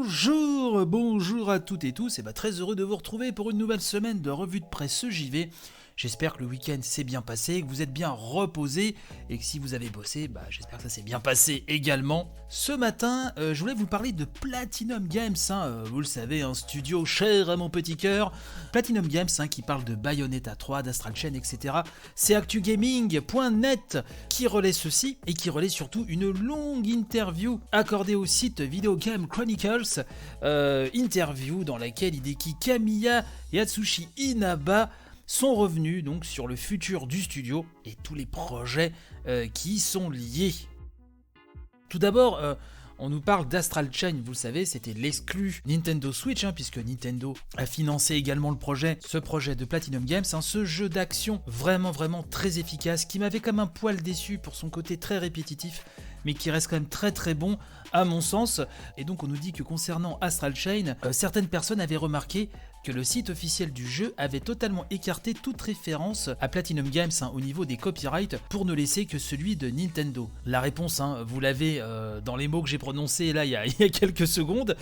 Bonjour à toutes et tous, et très heureux de vous retrouver pour une nouvelle semaine de revue de presse JV. J'espère que le week-end s'est bien passé, que vous êtes bien reposés et que si vous avez bossé, j'espère que ça s'est bien passé également. Ce matin, je voulais vous parler de Platinum Games, vous le savez, un studio cher à mon petit cœur. Platinum Games qui parle de Bayonetta 3, d'Astral Chain, etc. C'est actugaming.net qui relaie ceci et qui relaie surtout une longue interview accordée au site Video Game Chronicles, interview dans laquelle Hideki Kamiya et Atsushi Inaba sont revenus donc sur le futur du studio et tous les projets qui y sont liés. Tout d'abord, on nous parle d'Astral Chain, vous le savez, c'était l'exclu Nintendo Switch, puisque Nintendo a financé également ce projet de Platinum Games, ce jeu d'action vraiment très efficace, qui m'avait comme un poil déçu pour son côté très répétitif, mais qui reste quand même très bon à mon sens. Et donc on nous dit que concernant Astral Chain, certaines personnes avaient remarqué que le site officiel du jeu avait totalement écarté toute référence à Platinum Games au niveau des copyrights pour ne laisser que celui de Nintendo. La réponse, vous l'avez dans les mots que j'ai prononcés là il y a quelques secondes,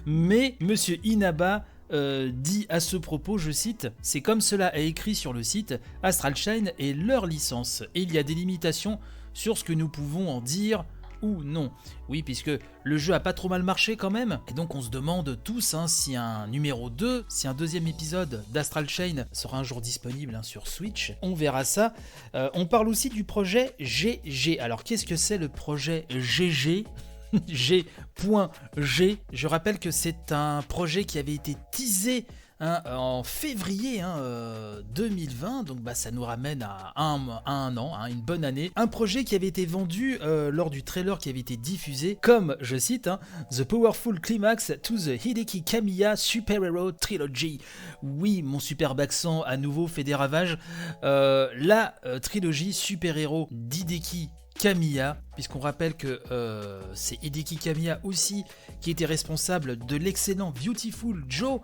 mais Monsieur Inaba dit à ce propos, je cite, « C'est comme cela est écrit sur le site, Astral Chain est leur licence et il y a des limitations sur ce que nous pouvons en dire ou non. » Oui, puisque le jeu a pas trop mal marché quand même, et donc on se demande tous si un numéro 2, si un deuxième épisode d'Astral Chain sera un jour disponible sur Switch, on verra ça. On parle aussi du projet GG. Alors qu'est-ce que c'est le projet GG ? G.G. Je rappelle que c'est un projet qui avait été teasé en février 2020, donc ça nous ramène à un an, une bonne année. Un projet qui avait été vendu lors du trailer qui avait été diffusé comme, je cite, The Powerful Climax to the Hideki Kamiya Super Hero Trilogy. Oui, mon superbe accent à nouveau fait des ravages. La trilogie Super Hero d'Hideki Kamiya, puisqu'on rappelle que c'est Hideki Kamiya aussi qui était responsable de l'excellent Beautiful Joe,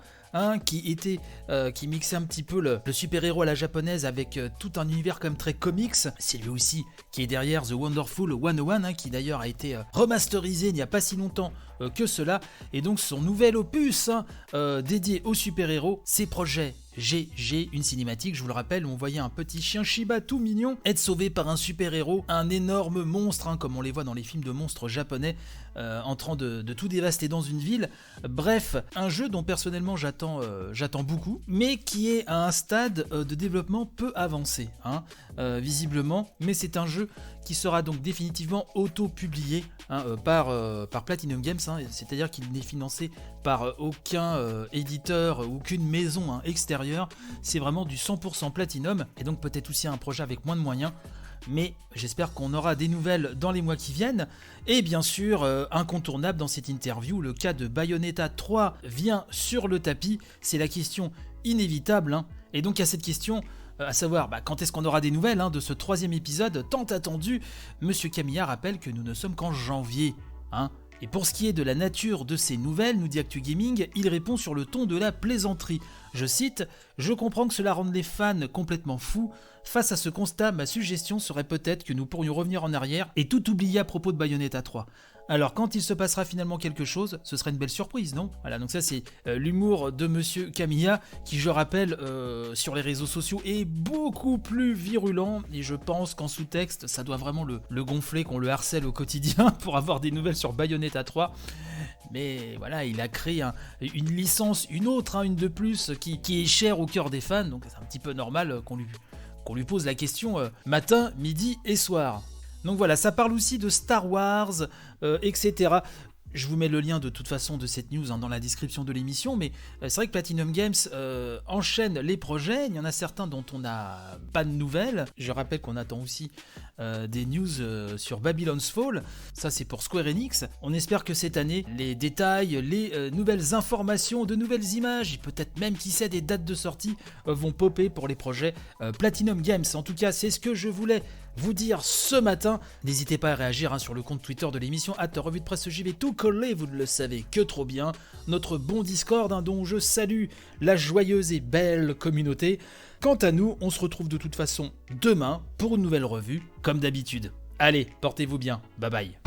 qui mixait un petit peu le super-héros à la japonaise avec tout un univers comme très comics. C'est lui aussi qui est derrière The Wonderful 101, qui d'ailleurs a été remasterisé il n'y a pas si longtemps que cela, et donc son nouvel opus dédié aux super-héros, ses projets GG, une cinématique, je vous le rappelle, où on voyait un petit chien Shiba tout mignon être sauvé par un super-héros, un énorme monstre, comme on les voit dans les films de monstres japonais, en train de tout dévaster dans une ville. Bref, un jeu dont personnellement j'attends beaucoup, mais qui est à un stade de développement peu avancé, visiblement, mais c'est un jeu qui sera donc définitivement auto-publié par Platinum Games, c'est-à-dire qu'il n'est financé par aucun éditeur ou aucune maison extérieure, c'est vraiment du 100% Platinum, et donc peut-être aussi un projet avec moins de moyens, mais j'espère qu'on aura des nouvelles dans les mois qui viennent. Et bien sûr, incontournable dans cette interview, le cas de Bayonetta 3 vient sur le tapis, c'est la question inévitable, et donc à cette question, à savoir quand est-ce qu'on aura des nouvelles de ce troisième épisode tant attendu, Monsieur Kamiya rappelle que nous ne sommes qu'en janvier, Et pour ce qui est de la nature de ces nouvelles, nous dit Actu Gaming, il répond sur le ton de la plaisanterie. Je cite, « Je comprends que cela rende les fans complètement fous. Face à ce constat, ma suggestion serait peut-être que nous pourrions revenir en arrière et tout oublier à propos de Bayonetta 3. Alors quand il se passera finalement quelque chose, ce serait une belle surprise, non ?» Voilà, donc ça c'est l'humour de Monsieur Kamiya, qui je rappelle sur les réseaux sociaux est beaucoup plus virulent, et je pense qu'en sous-texte, ça doit vraiment le gonfler, qu'on le harcèle au quotidien pour avoir des nouvelles sur Bayonetta 3. Mais voilà, il a créé une licence, une autre, une de plus, qui est chère au cœur des fans, donc c'est un petit peu normal qu'on lui pose la question matin, midi et soir. Donc voilà, ça parle aussi de Star Wars, etc. Je vous mets le lien de toute façon de cette news dans la description de l'émission, mais c'est vrai que Platinum Games enchaîne les projets, il y en a certains dont on n'a pas de nouvelles. Je rappelle qu'on attend aussi des news sur Babylon's Fall, ça c'est pour Square Enix. On espère que cette année, les détails, les nouvelles informations, de nouvelles images, et peut-être même qui sait des dates de sortie vont popper pour les projets Platinum Games. En tout cas, c'est ce que je voulais vous dire ce matin. N'hésitez pas à réagir sur le compte Twitter de l'émission @revue de presse JV, tout collé, vous ne le savez que trop bien, notre bon Discord dont je salue la joyeuse et belle communauté. Quant à nous, on se retrouve de toute façon demain pour une nouvelle revue, comme d'habitude. Allez, portez-vous bien, bye bye.